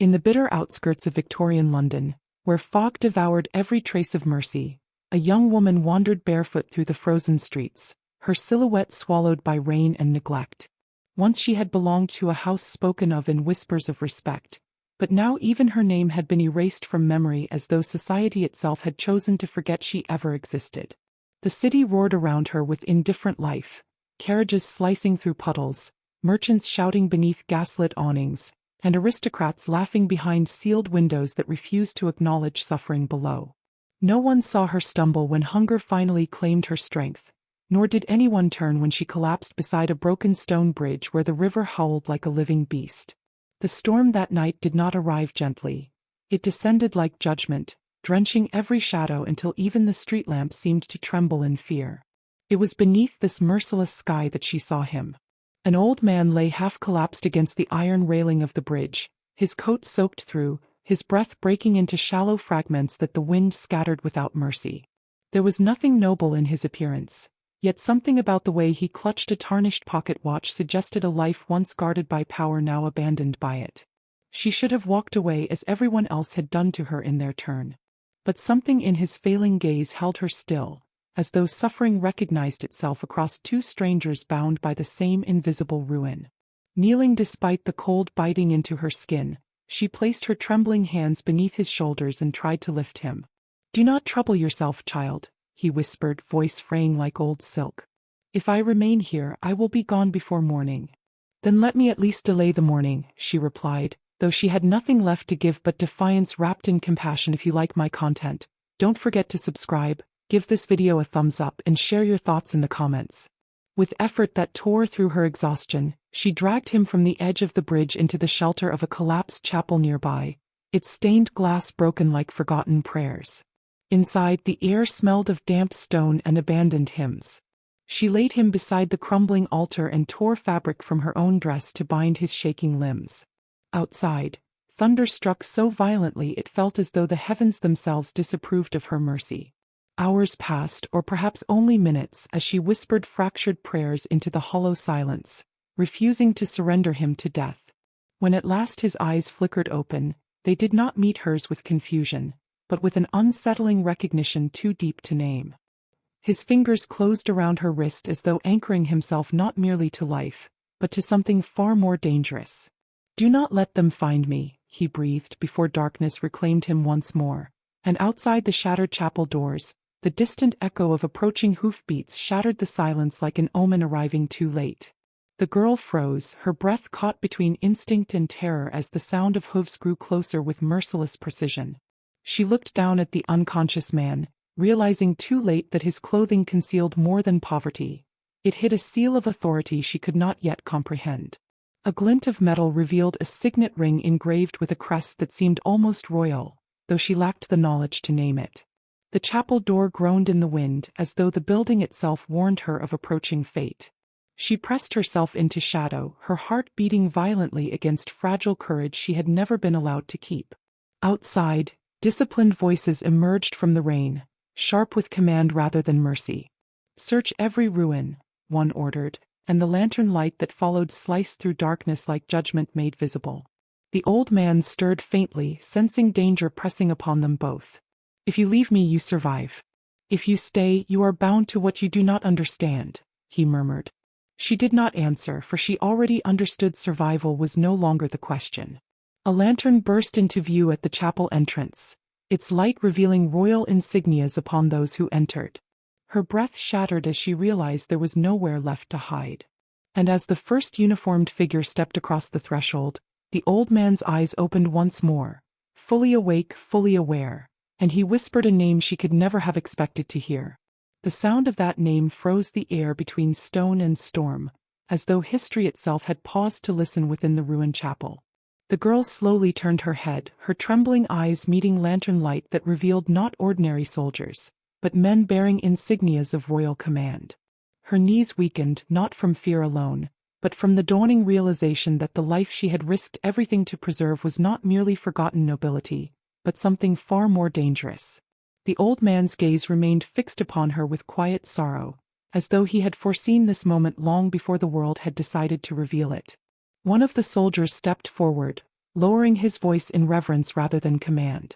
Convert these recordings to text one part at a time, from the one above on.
In the bitter outskirts of Victorian London, where fog devoured every trace of mercy, a young woman wandered barefoot through the frozen streets, her silhouette swallowed by rain and neglect. Once she had belonged to a house spoken of in whispers of respect, but now even her name had been erased from memory as though society itself had chosen to forget she ever existed. The city roared around her with indifferent life, carriages slicing through puddles, merchants shouting beneath gaslit awnings, and aristocrats laughing behind sealed windows that refused to acknowledge suffering below. No one saw her stumble when hunger finally claimed her strength, nor did anyone turn when she collapsed beside a broken stone bridge where the river howled like a living beast. The storm that night did not arrive gently. It descended like judgment, drenching every shadow until even the street lamps seemed to tremble in fear. It was beneath this merciless sky that she saw him. An old man lay half-collapsed against the iron railing of the bridge, his coat soaked through, his breath breaking into shallow fragments that the wind scattered without mercy. There was nothing noble in his appearance, yet something about the way he clutched a tarnished pocket watch suggested a life once guarded by power now abandoned by it. She should have walked away as everyone else had done to her in their turn. But something in his failing gaze held her still, as though suffering recognized itself across two strangers bound by the same invisible ruin. Kneeling despite the cold biting into her skin, she placed her trembling hands beneath his shoulders and tried to lift him. "Do not trouble yourself, child," he whispered, voice fraying like old silk. "If I remain here, I will be gone before morning." "Then let me at least delay the morning," she replied, though she had nothing left to give but defiance wrapped in compassion. If you like my content, don't forget to subscribe, give this video a thumbs up and share your thoughts in the comments. With effort that tore through her exhaustion, she dragged him from the edge of the bridge into the shelter of a collapsed chapel nearby, its stained glass broken like forgotten prayers. Inside, the air smelled of damp stone and abandoned hymns. She laid him beside the crumbling altar and tore fabric from her own dress to bind his shaking limbs. Outside, thunder struck so violently it felt as though the heavens themselves disapproved of her mercy. Hours passed, or perhaps only minutes, as she whispered fractured prayers into the hollow silence, refusing to surrender him to death. When at last his eyes flickered open, they did not meet hers with confusion, but with an unsettling recognition too deep to name. His fingers closed around her wrist as though anchoring himself not merely to life, but to something far more dangerous. "Do not let them find me," he breathed before darkness reclaimed him once more, and outside the shattered chapel doors, the distant echo of approaching hoofbeats shattered the silence like an omen arriving too late. The girl froze, her breath caught between instinct and terror as the sound of hooves grew closer with merciless precision. She looked down at the unconscious man, realizing too late that his clothing concealed more than poverty. It hid a seal of authority she could not yet comprehend. A glint of metal revealed a signet ring engraved with a crest that seemed almost royal, though she lacked the knowledge to name it. The chapel door groaned in the wind, as though the building itself warned her of approaching fate. She pressed herself into shadow, her heart beating violently against fragile courage she had never been allowed to keep. Outside, disciplined voices emerged from the rain, sharp with command rather than mercy. "Search every ruin," one ordered, and the lantern light that followed sliced through darkness like judgment made visible. The old man stirred faintly, sensing danger pressing upon them both. "If you leave me, you survive. If you stay, you are bound to what you do not understand," he murmured. She did not answer, for she already understood survival was no longer the question. A lantern burst into view at the chapel entrance, its light revealing royal insignias upon those who entered. Her breath shattered as she realized there was nowhere left to hide. And as the first uniformed figure stepped across the threshold, the old man's eyes opened once more, fully awake, fully aware, and he whispered a name she could never have expected to hear. The sound of that name froze the air between stone and storm, as though history itself had paused to listen within the ruined chapel. The girl slowly turned her head, her trembling eyes meeting lantern light that revealed not ordinary soldiers, but men bearing insignias of royal command. Her knees weakened, not from fear alone, but from the dawning realization that the life she had risked everything to preserve was not merely forgotten nobility, but something far more dangerous. The old man's gaze remained fixed upon her with quiet sorrow, as though he had foreseen this moment long before the world had decided to reveal it. One of the soldiers stepped forward, lowering his voice in reverence rather than command.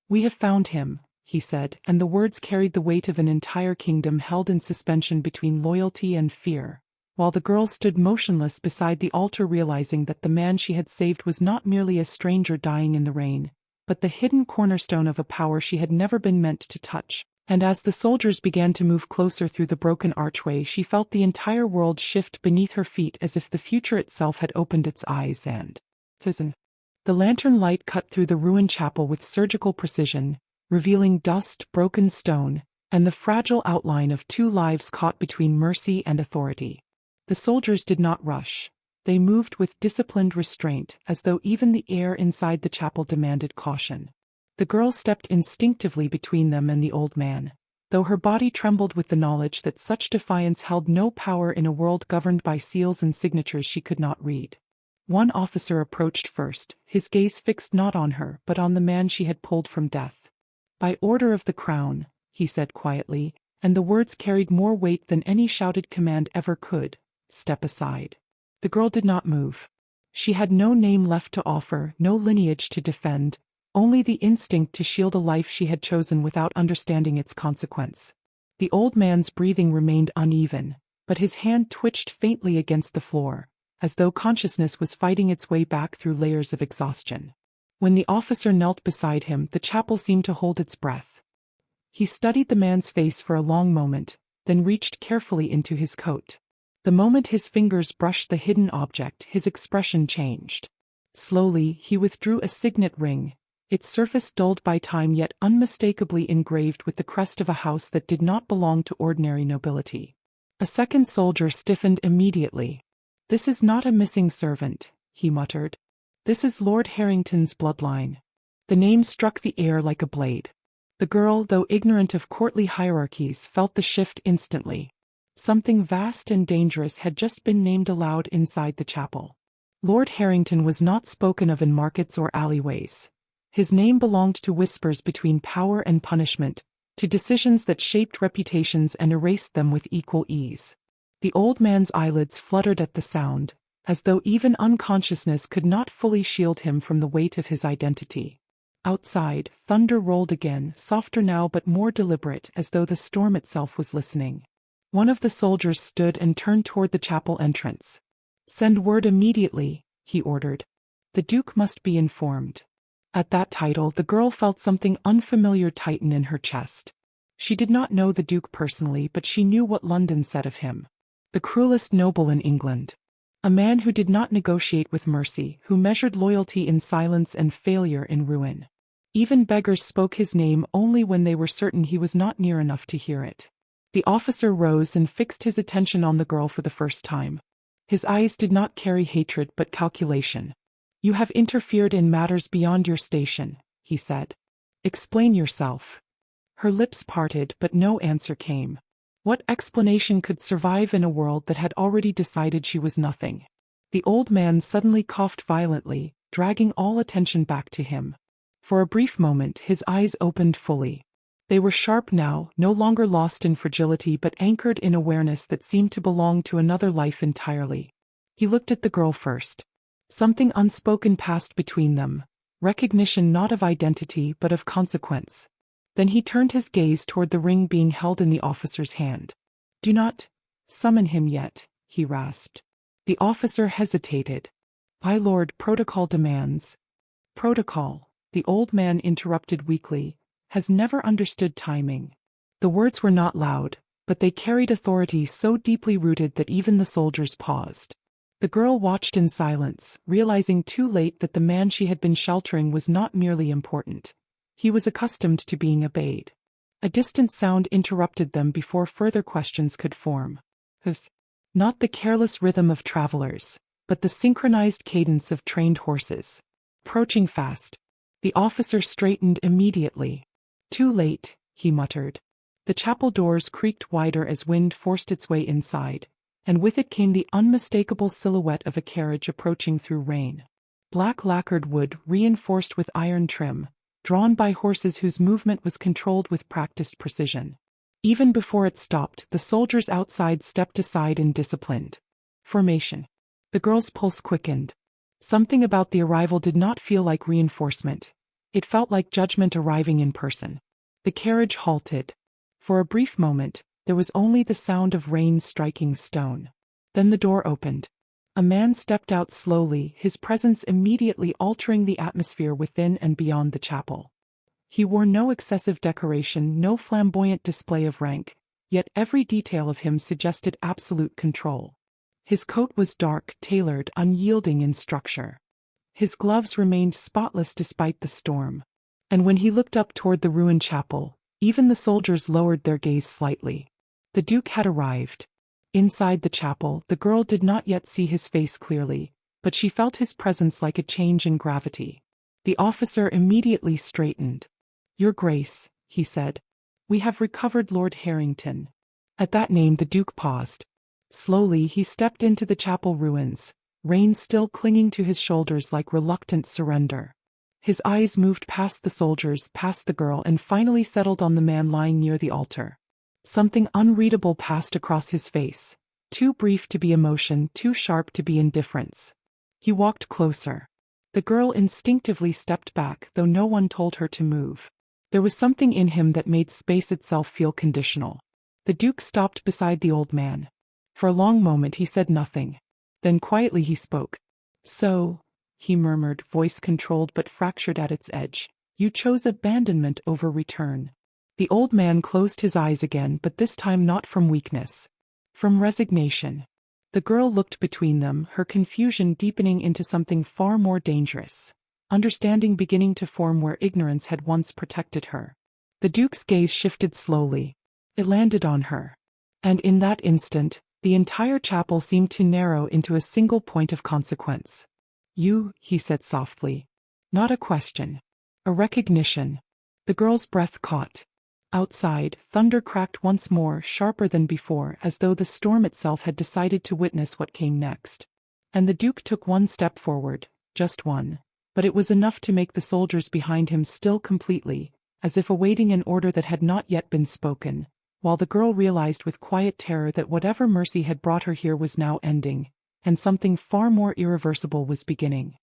"We have found him," he said, and the words carried the weight of an entire kingdom held in suspension between loyalty and fear, while the girl stood motionless beside the altar, realizing that the man she had saved was not merely a stranger dying in the rain, but the hidden cornerstone of a power she had never been meant to touch. And as the soldiers began to move closer through the broken archway, she felt the entire world shift beneath her feet, as if the future itself had opened its eyes and the lantern light cut through the ruined chapel with surgical precision, revealing dust, broken stone, and the fragile outline of two lives caught between mercy and authority. The soldiers did not rush. They moved with disciplined restraint, as though even the air inside the chapel demanded caution. The girl stepped instinctively between them and the old man, though her body trembled with the knowledge that such defiance held no power in a world governed by seals and signatures she could not read. One officer approached first, his gaze fixed not on her but on the man she had pulled from death. "By order of the crown," he said quietly, and the words carried more weight than any shouted command ever could, "step aside." The girl did not move. She had no name left to offer, no lineage to defend, only the instinct to shield a life she had chosen without understanding its consequence. The old man's breathing remained uneven, but his hand twitched faintly against the floor, as though consciousness was fighting its way back through layers of exhaustion. When the officer knelt beside him, the chapel seemed to hold its breath. He studied the man's face for a long moment, then reached carefully into his coat. The moment his fingers brushed the hidden object, his expression changed. Slowly, he withdrew a signet ring, its surface dulled by time yet unmistakably engraved with the crest of a house that did not belong to ordinary nobility. A second soldier stiffened immediately. "This is not a missing servant," he muttered. "This is Lord Harrington's bloodline." The name struck the air like a blade. The girl, though ignorant of courtly hierarchies, felt the shift instantly. Something vast and dangerous had just been named aloud inside the chapel. Lord Harrington was not spoken of in markets or alleyways. His name belonged to whispers between power and punishment, to decisions that shaped reputations and erased them with equal ease. The old man's eyelids fluttered at the sound, as though even unconsciousness could not fully shield him from the weight of his identity. Outside, thunder rolled again, softer now but more deliberate, as though the storm itself was listening. One of the soldiers stood and turned toward the chapel entrance. "Send word immediately," he ordered. "The Duke must be informed." At that title, the girl felt something unfamiliar tighten in her chest. She did not know the Duke personally, but she knew what London said of him. The cruelest noble in England. A man who did not negotiate with mercy, who measured loyalty in silence and failure in ruin. Even beggars spoke his name only when they were certain he was not near enough to hear it. The officer rose and fixed his attention on the girl for the first time. His eyes did not carry hatred but calculation. "You have interfered in matters beyond your station," he said. "Explain yourself." Her lips parted, but no answer came. What explanation could survive in a world that had already decided she was nothing? The old man suddenly coughed violently, dragging all attention back to him. For a brief moment, his eyes opened fully. They were sharp now, no longer lost in fragility but anchored in awareness that seemed to belong to another life entirely. He looked at the girl first. Something unspoken passed between them, recognition not of identity but of consequence. Then he turned his gaze toward the ring being held in the officer's hand. "Do not summon him yet," he rasped. The officer hesitated. "My lord, protocol demands." "Protocol," the old man interrupted weakly, "has never understood timing." The words were not loud, but they carried authority so deeply rooted that even the soldiers paused. The girl watched in silence, realizing too late that the man she had been sheltering was not merely important. He was accustomed to being obeyed. A distant sound interrupted them before further questions could form. Hoofs. Not the careless rhythm of travelers, but the synchronized cadence of trained horses. Approaching fast. The officer straightened immediately. "Too late," he muttered. The chapel doors creaked wider as wind forced its way inside, and with it came the unmistakable silhouette of a carriage approaching through rain. Black lacquered wood reinforced with iron trim, drawn by horses whose movement was controlled with practiced precision. Even before it stopped, the soldiers outside stepped aside in disciplined formation. The girl's pulse quickened. Something about the arrival did not feel like reinforcement. It felt like judgment arriving in person. The carriage halted. For a brief moment, there was only the sound of rain striking stone. Then the door opened. A man stepped out slowly, his presence immediately altering the atmosphere within and beyond the chapel. He wore no excessive decoration, no flamboyant display of rank, yet every detail of him suggested absolute control. His coat was dark, tailored, unyielding in structure. His gloves remained spotless despite the storm. And when he looked up toward the ruined chapel, even the soldiers lowered their gaze slightly. The Duke had arrived. Inside the chapel, the girl did not yet see his face clearly, but she felt his presence like a change in gravity. The officer immediately straightened. "Your Grace," he said, "we have recovered Lord Harrington." At that name the Duke paused. Slowly he stepped into the chapel ruins, rain still clinging to his shoulders like reluctant surrender. His eyes moved past the soldiers, past the girl, and finally settled on the man lying near the altar. Something unreadable passed across his face, too brief to be emotion, too sharp to be indifference. He walked closer. The girl instinctively stepped back, though no one told her to move. There was something in him that made space itself feel conditional. The Duke stopped beside the old man. For a long moment he said nothing. Then quietly he spoke. "So," he murmured, voice controlled but fractured at its edge, "you chose abandonment over return." The old man closed his eyes again, but this time not from weakness. From resignation. The girl looked between them, her confusion deepening into something far more dangerous. Understanding beginning to form where ignorance had once protected her. The Duke's gaze shifted slowly. It landed on her. And in that instant, the entire chapel seemed to narrow into a single point of consequence. "You," he said softly. Not a question. A recognition. The girl's breath caught. Outside, thunder cracked once more, sharper than before, as though the storm itself had decided to witness what came next. And the Duke took one step forward, just one. But it was enough to make the soldiers behind him still completely, as if awaiting an order that had not yet been spoken, while the girl realized with quiet terror that whatever mercy had brought her here was now ending, and something far more irreversible was beginning.